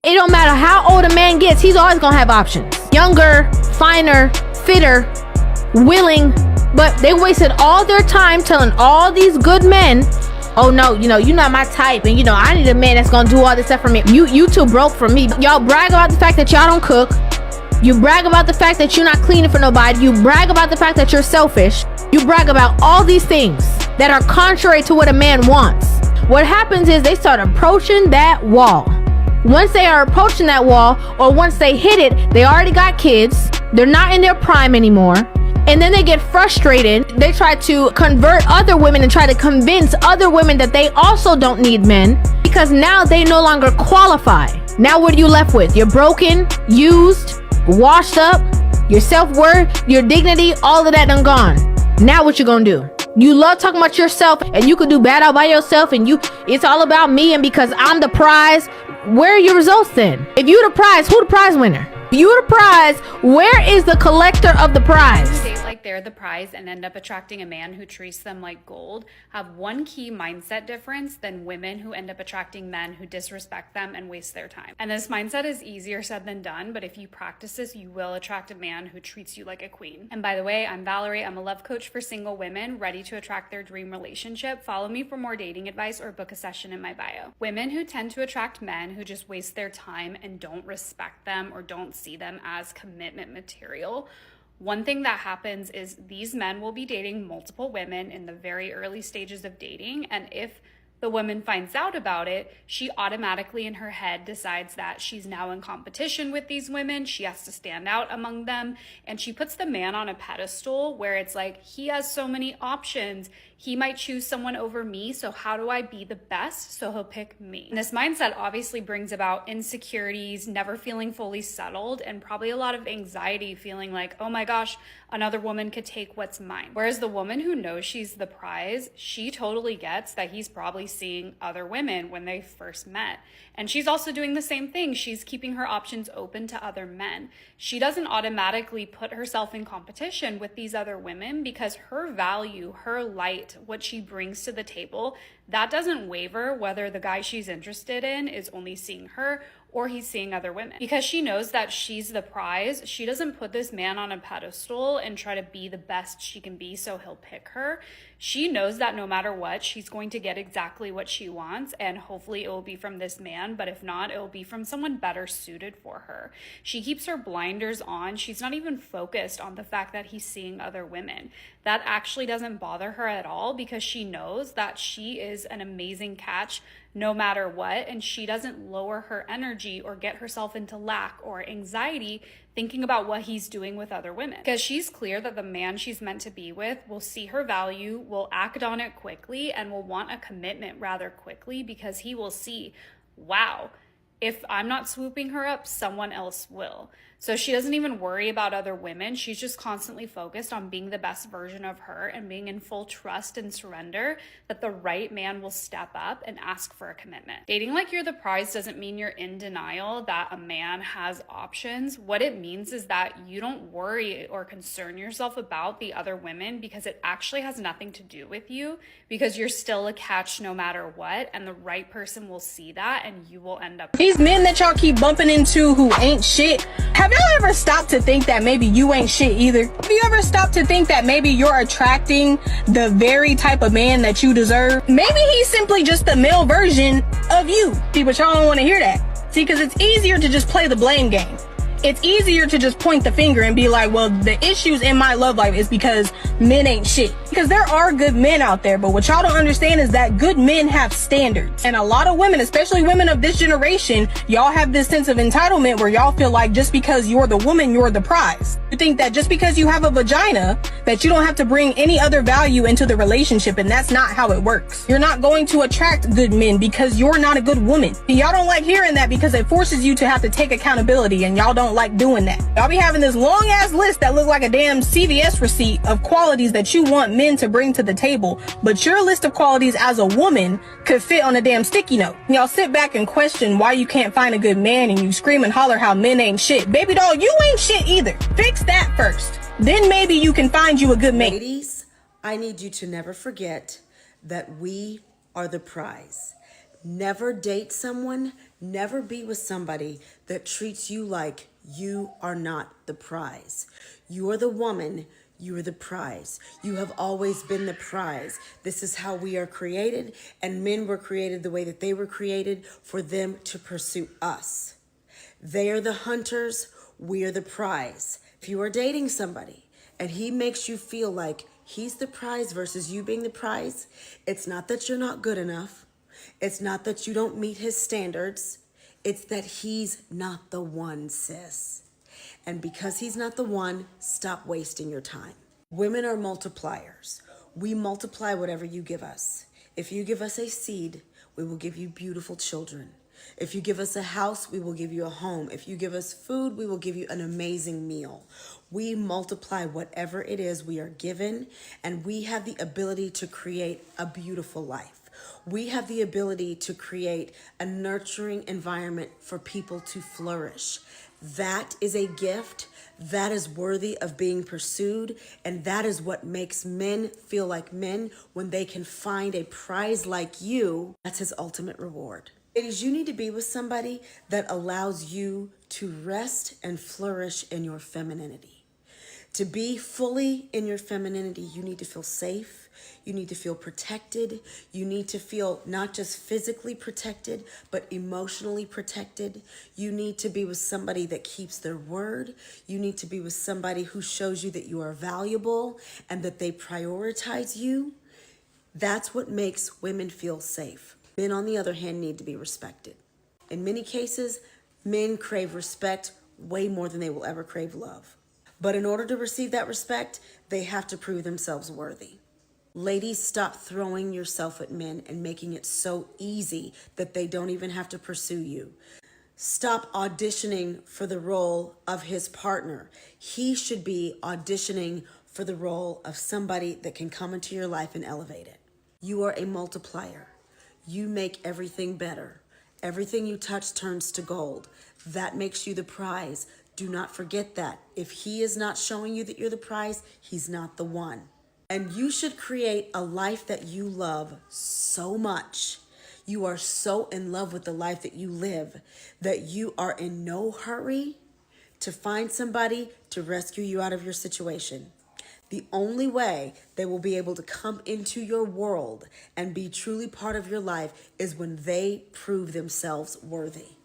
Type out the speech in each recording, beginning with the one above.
It don't matter how old a man gets, he's always gonna have options. Younger, finer, fitter, willing, but they wasted all their time telling all these good men, oh no, you're not my type, and I need a man that's gonna do all this stuff for me. You too broke for me. Y'all brag about the fact that y'all don't cook. You brag about the fact that you're not cleaning for nobody. You brag about the fact that you're selfish. You brag about all these things that are contrary to what a man wants. What happens is they start approaching that wall. Once they are approaching that wall, or once they hit it, they already got kids. They're not in their prime anymore. And then they get frustrated. They try to convert other women and try to convince other women that they also don't need men, because now they no longer qualify. Now what are you left with? You're broken, used, washed up, your self-worth, your dignity, all of that done gone. Now what you gonna do? You love talking about yourself, and you could do bad all by yourself, and it's all about me, and because I'm the prize. Where are your results then? If you the prize, who the prize winner? You the prize. Where is the collector of the prize? Who date like they're the prize and end up attracting a man who treats them like gold have one key mindset difference than women who end up attracting men who disrespect them and waste their time. And this mindset is easier said than done, but if you practice this, you will attract a man who treats you like a queen. And by the way, I'm Valerie. I'm a love coach for single women ready to attract their dream relationship. Follow me for more dating advice or book a session in my bio. Women who tend to attract men who just waste their time and don't respect them or don't see them as commitment material. One thing that happens is these men will be dating multiple women in the very early stages of dating, and if the woman finds out about it, she automatically in her head decides that she's now in competition with these women. She has to stand out among them, and she puts the man on a pedestal where it's like, he has so many options. He might choose someone over me, so how do I be the best? So he'll pick me. And this mindset obviously brings about insecurities, never feeling fully settled, and probably a lot of anxiety, feeling like, oh my gosh, another woman could take what's mine. Whereas the woman who knows she's the prize, she totally gets that he's probably seeing other women when they first met. And she's also doing the same thing. She's keeping her options open to other men. She doesn't automatically put herself in competition with these other women because her value, her light, what she brings to the table, that doesn't waver whether the guy she's interested in is only seeing her or he's seeing other women. Because she knows that she's the prize, she doesn't put this man on a pedestal and try to be the best she can be so he'll pick her. She knows that no matter what, she's going to get exactly what she wants, and hopefully it will be from this man, but if not, it will be from someone better suited for her. She keeps her blinders on. She's not even focused on the fact that he's seeing other women. That actually doesn't bother her at all because she knows that she is an amazing catch no matter what, and she doesn't lower her energy or get herself into lack or anxiety thinking about what he's doing with other women. Because she's clear that the man she's meant to be with will see her value, will act on it quickly, and will want a commitment rather quickly because he will see, wow, if I'm not swooping her up, someone else will. So she doesn't even worry about other women. She's just constantly focused on being the best version of her and being in full trust and surrender that the right man will step up and ask for a commitment. Dating like you're the prize doesn't mean you're in denial that a man has options. What it means is that you don't worry or concern yourself about the other women because it actually has nothing to do with you, because you're still a catch no matter what, and the right person will see that and you will end up. These men that y'all keep bumping into who ain't shit, have y'all ever stopped to think that maybe you ain't shit either? Have you ever stopped to think that maybe you're attracting the very type of man that you deserve? Maybe he's simply just the male version of you. See, but y'all don't want to hear that. See, because it's easier to just play the blame game. It's easier to just point the finger and be like, well, the issues in my love life is because men ain't shit. Because there are good men out there, but what y'all don't understand is that good men have standards. And a lot of women, especially women of this generation, y'all have this sense of entitlement where y'all feel like just because you're the woman, you're the prize. You think that just because you have a vagina, that you don't have to bring any other value into the relationship, and that's not how it works. You're not going to attract good men because you're not a good woman. Y'all don't like hearing that because it forces you to have to take accountability, and y'all don't like doing that. Y'all be having this long ass list that look like a damn CVS receipt of qualities that you want men to bring to the table, but your list of qualities as a woman could fit on a damn sticky note. Y'all sit back and question why you can't find a good man, and you scream and holler how men ain't shit. Baby doll, you ain't shit either. Fix that first. Then maybe you can find you a good man. Ladies, I need you to never forget that we are the prize. Never date someone, never be with somebody that treats you like you are not the prize. You are the woman, you are the prize. You have always been the prize. This is how we are created, and men were created the way that they were created, for them to pursue us. They are the hunters, we are the prize. If you are dating somebody and he makes you feel like he's the prize versus you being the prize, it's not that you're not good enough. It's not that you don't meet his standards. It's that he's not the one, sis. And because he's not the one, stop wasting your time. Women are multipliers. We multiply whatever you give us. If you give us a seed, we will give you beautiful children. If you give us a house, we will give you a home. If you give us food, we will give you an amazing meal. We multiply whatever it is we are given, and we have the ability to create a beautiful life. We have the ability to create a nurturing environment for people to flourish. That is a gift. That is worthy of being pursued. And that is what makes men feel like men when they can find a prize like you. That's his ultimate reward. Ladies, you need to be with somebody that allows you to rest and flourish in your femininity. To be fully in your femininity, you need to feel safe. You need to feel protected. You need to feel not just physically protected, but emotionally protected. You need to be with somebody that keeps their word. You need to be with somebody who shows you that you are valuable and that they prioritize you. That's what makes women feel safe. Men, on the other hand, need to be respected. In many cases, men crave respect way more than they will ever crave love. But in order to receive that respect, they have to prove themselves worthy. Ladies, stop throwing yourself at men and making it so easy that they don't even have to pursue you. Stop auditioning for the role of his partner. He should be auditioning for the role of somebody that can come into your life and elevate it. You are a multiplier. You make everything better. Everything you touch turns to gold. That makes you the prize. Do not forget that. If he is not showing you that you're the prize, he's not the one. And you should create a life that you love so much. You are so in love with the life that you live that you are in no hurry to find somebody to rescue you out of your situation. The only way they will be able to come into your world and be truly part of your life is when they prove themselves worthy.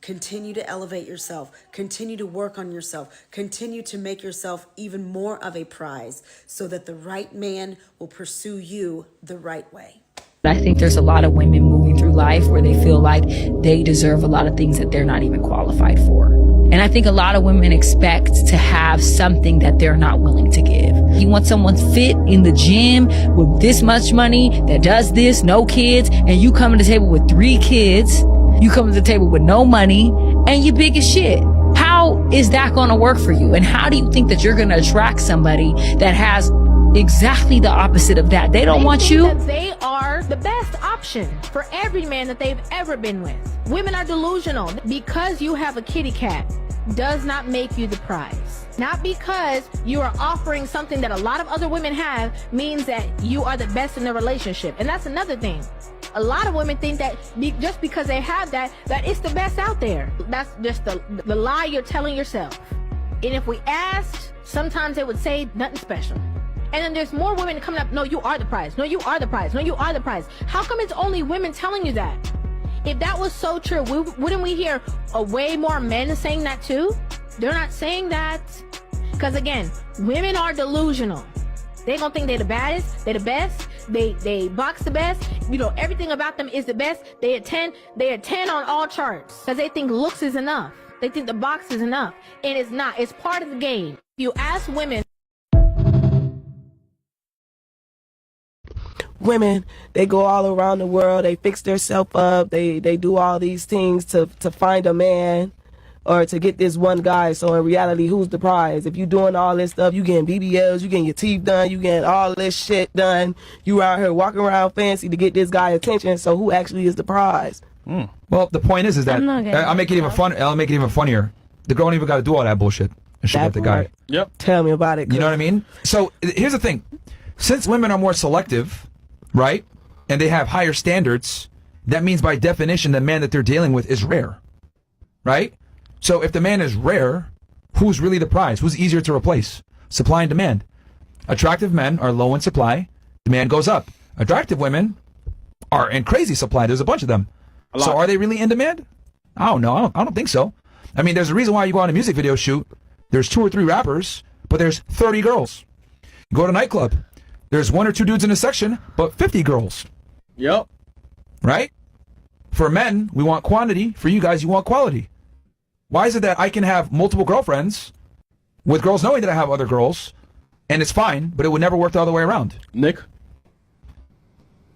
Continue to elevate yourself. Continue to work on yourself. Continue to make yourself even more of a prize so that the right man will pursue you the right way. I think there's a lot of women moving through life where they feel like they deserve a lot of things that they're not even qualified for. And I think a lot of women expect to have something that they're not willing to give. You want someone fit in the gym with this much money that does this, no kids, and you come to the table with 3 kids. You come to the table with no money and you big as shit. How is that going to work for you? And how do you think that you're going to attract somebody that has exactly the opposite of that? They don't want you. That they are the best option for every man that they've ever been with. Women are delusional. Because you have a kitty cat does not make you the prize. Not because you are offering something that a lot of other women have means that you are the best in the relationship. And that's another thing. A lot of women think that just because they have that it's the best out there. That's just the lie you're telling yourself. And if we asked, sometimes they would say nothing special. And then there's more women coming up, no, you are the prize. No, you are the prize. No, you are the prize. How come it's only women telling you that? If that was so true, wouldn't we hear way more men saying that too? They're not saying that. Because again, women are delusional. They gonna think they're the baddest, they're the best, they box the best, you know, everything about them is the best. They are 10 on all charts. Because they think looks is enough. They think the box is enough. And it's not. It's part of the game. If you ask women, they go all around the world, they fix themselves up, they do all these things to find a man or to get this one guy. So in reality, who's the prize? If you doing all this stuff, you getting BBLs, you getting your teeth done, you getting all this shit done, you out here walking around fancy to get this guy attention, so who actually is the prize? Well, the point is that I'll make it even fun. I'll make it even funnier. The girl don't even got to do all that bullshit and shit with the guy. Yep. Tell me about it. You know what I mean? So here's the thing: since women are more selective, right, and they have higher standards, that means by definition the man that they're dealing with is rare, right? So if the man is rare, who's really the prize? Who's easier to replace? Supply and demand. Attractive men are low in supply, demand goes up. Attractive women are in crazy supply. There's a bunch of them. So are they really in demand? I don't know. I don't think so. I mean, there's a reason why you go on a music video shoot. There's 2 or 3 rappers, but there's 30 girls. You go to a nightclub. There's 1 or 2 dudes in a section, but 50 girls. Yep. Right? For men, we want quantity. For you guys, you want quality. Why is it that I can have multiple girlfriends with girls knowing that I have other girls, and it's fine, but it would never work the other way around? Nick?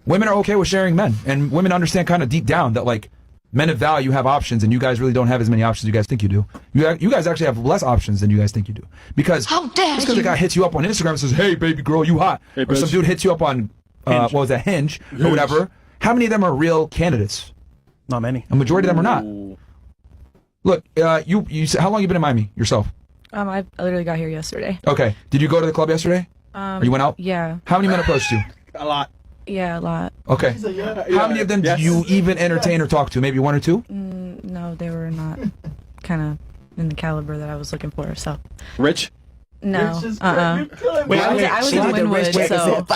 Women are okay with sharing men, and women understand kind of deep down that, like, men of value have options, and you guys really don't have as many options as you guys think you do. You guys actually have less options than you guys think you do. Because just because a guy hits you up on Instagram and says, hey, baby girl, you hot. Hey, or some dude hits you up on, what was that, Hinge, or whatever. How many of them are real candidates? Not many. A majority of them are not. Look, you how long you been in Miami yourself? I literally got here yesterday. Okay. Did you go to the club yesterday? Or you went out? Yeah. How many men approached you? A lot. Yeah, a lot. Okay. How many of them do you even entertain or talk to? Maybe 1 or 2? No, they were not kind of in the caliber that I was looking for. So. Rich? No. Wait, I was in Wynwood, so.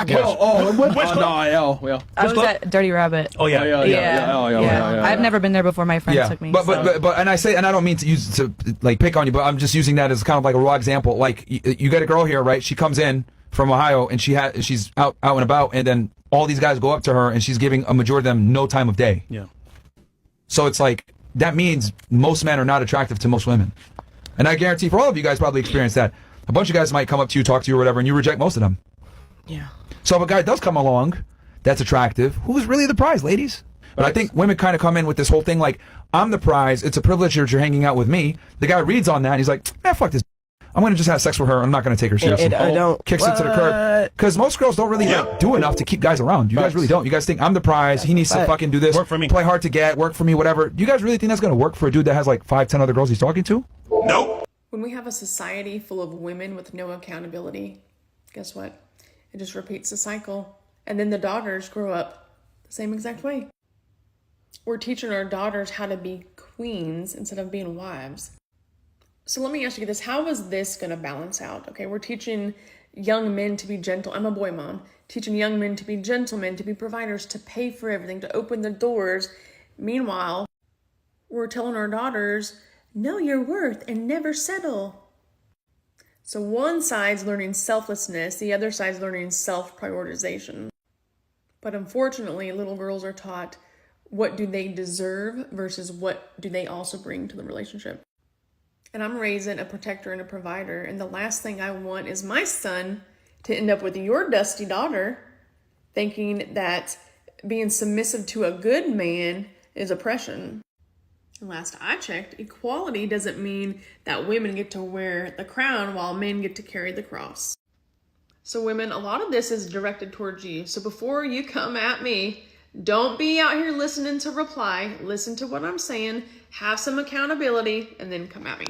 I was at Dirty Rabbit. Oh yeah. I've never been there before. My friend took me. But and I don't mean to use to like pick on you, but I'm just using that as kind of like a raw example. Like you get a girl here, right? She comes in from Ohio and she's out and about, and then all these guys go up to her and she's giving a majority of them no time of day. Yeah. So it's like that means most men are not attractive to most women, and I guarantee for all of you guys probably experienced that. A bunch of guys might come up to you, talk to you or whatever, and you reject most of them. Yeah. So if a guy does come along that's attractive, who's really the prize, ladies? But I think women kind of come in with this whole thing like, I'm the prize, it's a privilege that you're hanging out with me. The guy reads on that and he's like, man, fuck this. I'm going to just have sex with her. I'm not going to take her seriously. And I don't. Kicks it to the curb. Because most girls don't really do enough to keep guys around. You guys really don't. You guys think, I'm the prize, he needs to fucking do this. Work for me. Play hard to get, work for me, whatever. Do you guys really think that's going to work for a dude that has like 5, 10 other girls he's talking to? Nope. When we have a society full of women with no accountability, guess what? It just repeats the cycle. And then the daughters grow up the same exact way. We're teaching our daughters how to be queens instead of being wives. So let me ask you this. How is this going to balance out? Okay, we're teaching young men to be gentle. I'm a boy mom. Teaching young men to be gentlemen, to be providers, to pay for everything, to open the doors. Meanwhile, we're telling our daughters, know your worth and never settle. So one side's learning selflessness, the other side's learning self-prioritization. But unfortunately, little girls are taught what do they deserve versus what do they also bring to the relationship. And I'm raising a protector and a provider, and the last thing I want is my son to end up with your dusty daughter thinking that being submissive to a good man is oppression. And last I checked, equality doesn't mean that women get to wear the crown while men get to carry the cross. So women, a lot of this is directed towards you. So before you come at me, don't be out here listening to reply. Listen to what I'm saying, have some accountability, and then come at me.